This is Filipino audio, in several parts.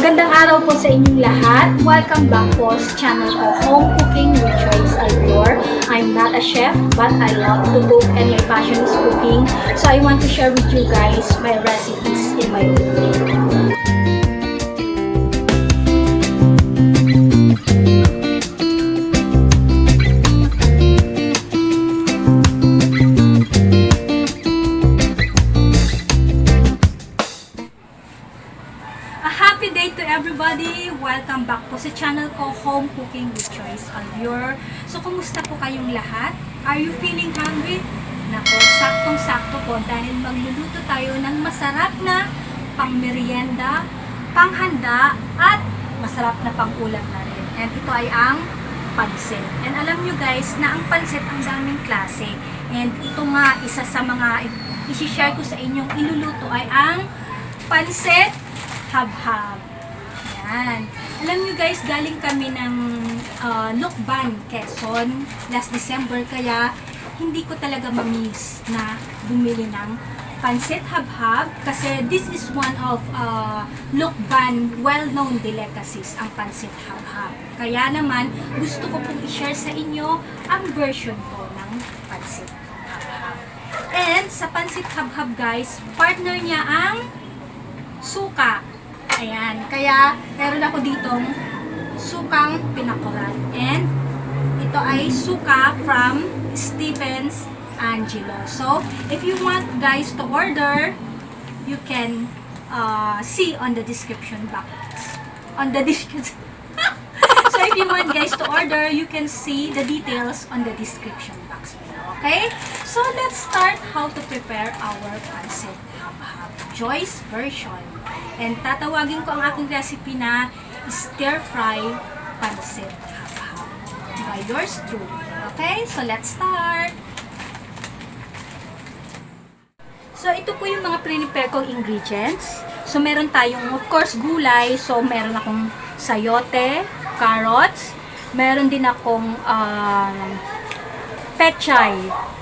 Magandang araw po sa inyong lahat. Welcome back po sa channel ko, Home Cooking with Joyce Alvior. I'm not a chef, but I love to cook and my passion is cooking. So I want to share with you guys my recipes in my cooking. Everybody, welcome back po sa channel ko, Home Cooking with Joyce Alvior. So, kumusta po kayong lahat? Are you feeling hungry? Nako, saktong-sakto po dahil magluluto tayo ng masarap na pang-merienda, panghanda, at masarap na pang-ulam na rin. And ito ay ang pansit. And alam nyo guys, na ang pansit ang daming klase. And ito nga, isa sa mga isi-share ko sa inyong iluluto ay ang Pancit Habhab. Alam nyo guys, galing kami ng Lucban, Quezon last December, kaya hindi ko talaga ma-miss na bumili ng Pancit Habhab kasi this is one of Lucban well-known delicacies, ang Pancit Habhab. Kaya naman, gusto ko pong i-share sa inyo ang version ko ng Pancit Habhab. And sa Pancit Habhab guys, partner niya ang suka. Ayan, kaya meron ako ditong Sukang Pinakurat. And ito ay suka from Stevens Angelo. So, if you want guys to order, you can see on the description box. So, if you want guys to order, you can see the details on the description box below. Okay? So, let's start how to prepare our Pancit Habhab Joyce version. And tatawagin ko ang aking recipe na stir-fry Pancit Habhab by yours truly. Okay? So, let's start! So, ito po yung mga prepare kong ingredients. So, meron tayong, of course, gulay. So, meron akong sayote, carrots. Meron din akong pechay.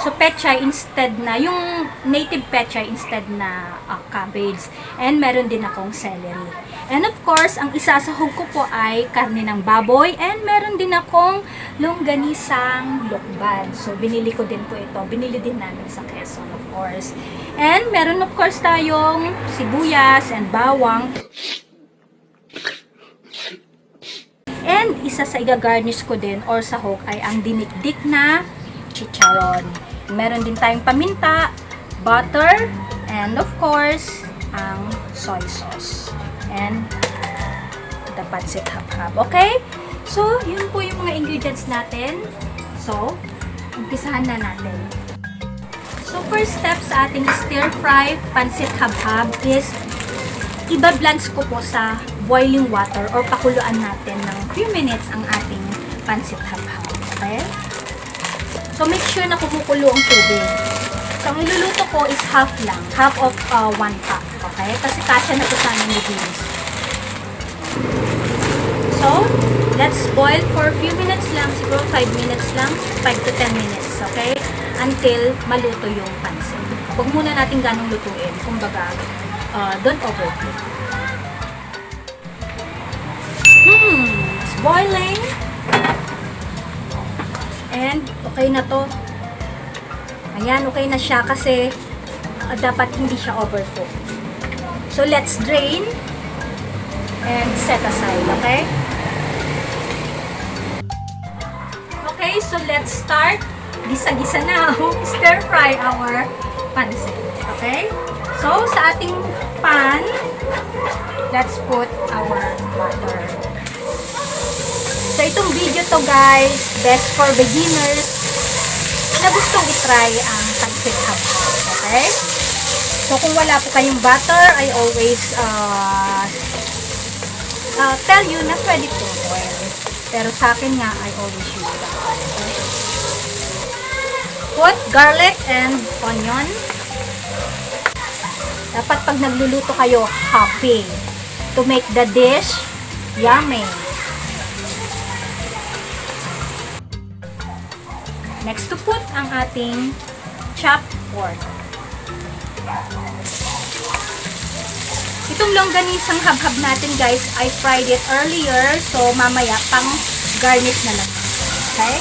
So, pechay instead na, yung native pechay instead na cabbage. And meron din akong celery. And of course, ang isasahog ko po ay karne ng baboy. And meron din akong longganisang Lucban. So, binili ko din po ito. Binili din namin sa Quezon, of course. And meron of course tayong sibuyas and bawang. And isa sa iga-garnish ko din or sahog ay ang dinikdik na chicharon. Meron din tayong paminta, butter, and of course, ang soy sauce. And the Pancit Habhab. Okay? So, yun po yung mga ingredients natin. So, umpisahan na natin. So, first step sa ating stir-fry Pancit Habhab is iba-blanch ko po sa boiling water or pakuluan natin ng few minutes ang ating Pancit Habhab. Okay? So, make sure na kumukulo ang tubig. So, ang iluluto ko is half lang. Half of 1 cup. Okay? Kasi kasya na po sa amin ni beans. So, let's boil for a few minutes lang. Siguro 5 minutes lang. 5 to 10 minutes. Okay? Until maluto yung pancit. Huwag muna natin ganong lutuin. Kumbaga, don't overcook. It's boiling. And, okay na to. Ayan, okay na siya kasi dapat hindi siya overcook. So, let's drain and set aside, okay? Okay, so let's start. Gisa-gisa na. Stir fry our pancit. Okay? So, sa ating pan, let's put our butter. So, itong video to guys, best for beginners na gustong itry ang Pancit Habhab. Okay? So, kung wala po kayong butter, I always tell you na pwede po oil. Pero sa akin nga, I always use that. Okay? Put garlic and onion. Dapat pag nagluluto kayo, happy to make the dish yummy. Next to put ang ating chopped pork. Ito itong longganisang habhab natin guys, I fried it earlier. So, mamaya pang garnish na lang. Okay?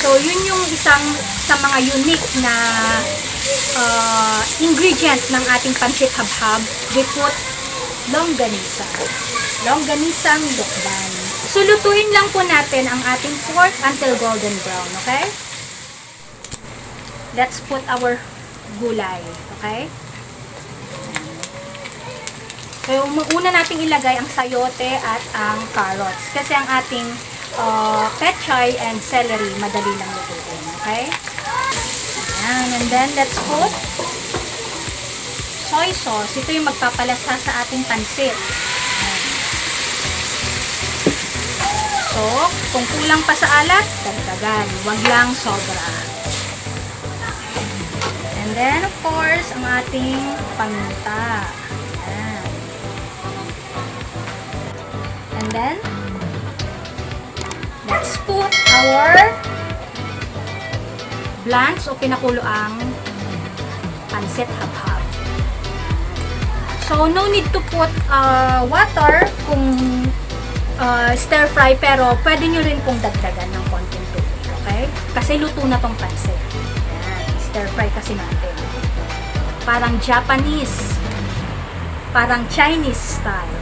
So, yun yung isang sa mga unique na ingredient ng ating pancit habhab. We put longganisa. Longganisang Lucban. So, lutuin lang po natin ang ating pork until golden brown. Okay? Let's put our gulay. Okay? So, una nating ilagay ang sayote at ang carrots. Kasi ang ating pechay and celery, madali lang lutuin. Okay? Ayan. And then, let's put soy sauce. Ito yung magpapalasa sa ating pansit. Ayan. So, kung kulang pa sa alat, dagdagan. Huwag lang sobra. And then, of course, ang ating paminta. Ayan. And then, let's put our blanch o pinakuloang pancit habhab. So, no need to put water kung stir fry, pero pwede nyo rin pong dagdagan ng konting tubig. Okay? Kasi luto na tong pancit. Ayan, stir fry kasi natin. Parang Japanese. Parang Chinese style.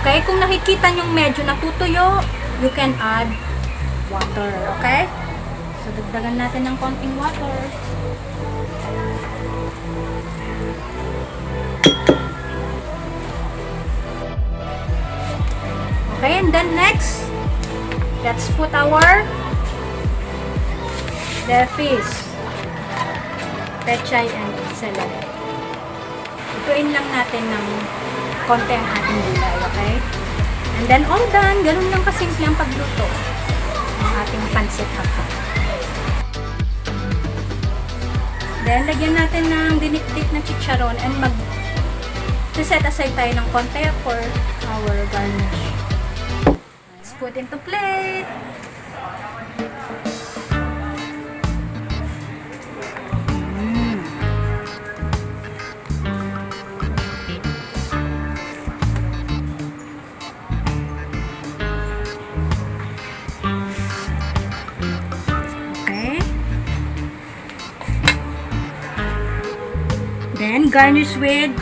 Okay? Kung nakikita nyo medyo natutuyo, you can add water. Okay? So, dagdagan natin ng konting water. Okay, and then next, let's put our lettuce, pechay, and celery. Ituin lang natin ng konti ang ating gulay, okay? And then all done, ganun lang kasimple ang pagluto ng ating pancit habhab. Then, lagyan natin ng dinikdik na chicharon and set aside tayo ng konti for our garnish. Let's put into plate. Then, garnish with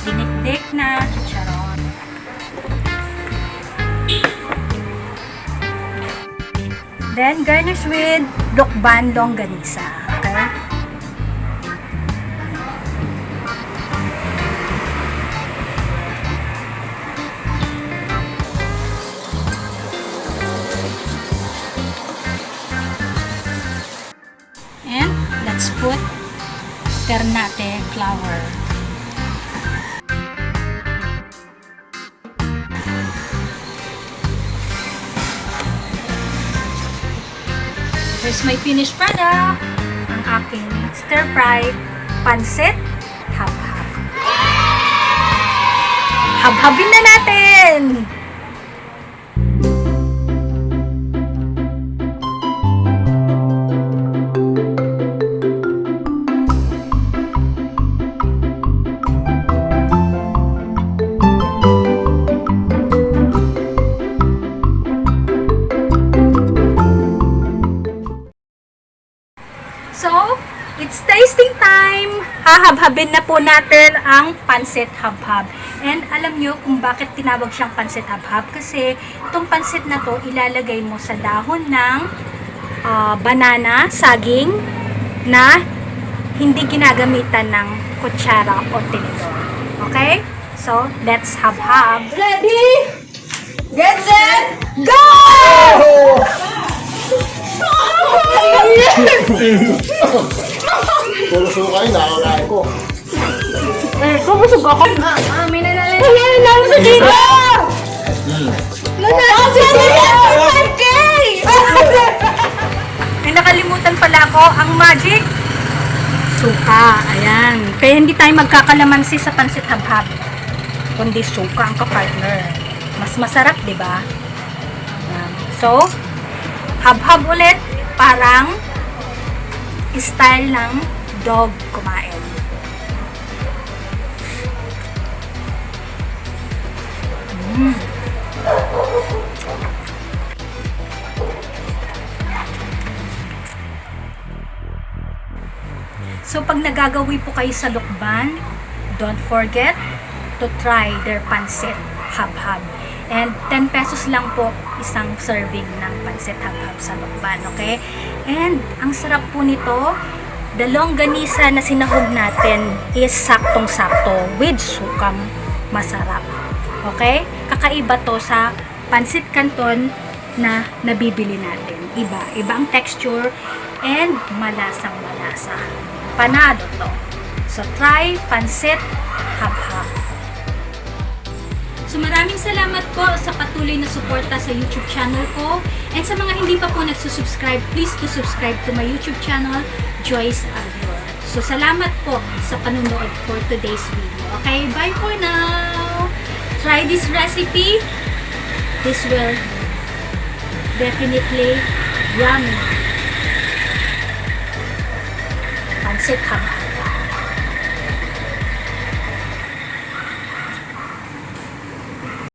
dinikdik na chicharon. Then, garnish with Lucban longganisa. Okay? And, let's put ternate flour. Here's my finished product. Ang aking stir-fried pancit habhab. Habhabin na natin! So, it's tasting time! Hahabhabin na po natin ang pancit habhab. And alam nyo kung bakit tinawag siyang pancit habhab? Kasi itong pancit na to ilalagay mo sa dahon ng banana, saging, na hindi ginagamitan ng kutsara o tinidor. Okay? So, let's habhab. Ready? Get set! Go! Puro sukay, nakakain ko. Kumusog ako. May nanalo. May nanalo sa dito! Nanalo sa dito! May nakalimutan pala ako ang magic suka. Ayan. Kaya hindi tayo magkakalamansi sa pancit habhab, kundi suka ang kapartner. Mas masarap, di ba? So, habhab ulit, parang style ng dog kumain. So pag nagagawi po kayo sa Lucban, don't forget to try their Pancit Habhab. And 10 pesos lang po isang serving ng Pancit Habhab sa Lucban, okay? And ang sarap po nito, the longganisa na sinahog natin is saktong-sakto with sukang masarap. Okay? Kakaiba to sa Pancit Canton na nabibili natin. Iba ang texture and malasang-malasa. Panado to. So try Pancit Habhab. So maraming salamat po sa patuloy na suporta sa YouTube channel ko. And sa mga hindi pa po nagsusubscribe, please to subscribe to my YouTube channel, Joyce Alvior. So salamat po sa panunood for today's video. Okay, bye for now! Try this recipe. This will definitely yummy. Pancit Habhab.